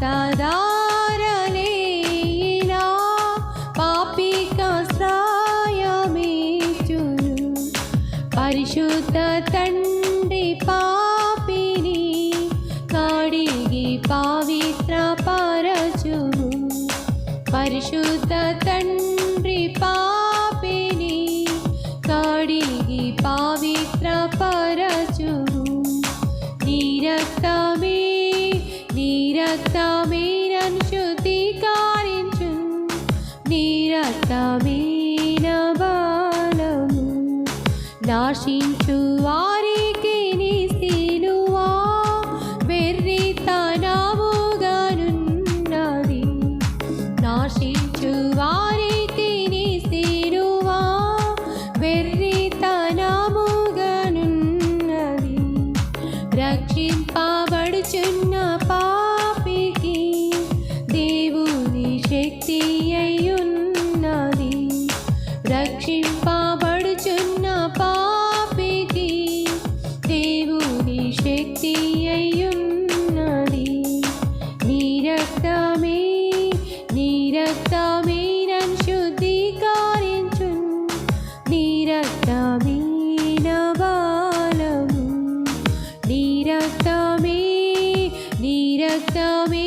రక్తధారలేలా పాపికాశ్రయమిచ్చును. పరిశుద్ధ తండ్రి పాపిని కడిగి పవిత్రపరచును. పరిశుద్ధ తండ్రి పాపిని కడిగి పవిత్రపరచును. నీ రక్తమే నన్ను శుద్ధీకరించు. నీ రక్తమే నా బలము. నాశించు వారికి నీ సిలువ వెర్రితనముగానున్నది. నాశించు వారికి నీ సిలువ వెర్రితనముగానున్నది. రక్షింపబడుచున్న పాపికి దేవుని శక్తి అయ్యున్నది. రక్షింపబడుచున్న పాపికి దేవుని శక్తి అయ్యున్నది. నీ రక్తమే నన్ను శుద్ధీకరించు. నీ రక్తమే నా బలము. నీ రక్తమే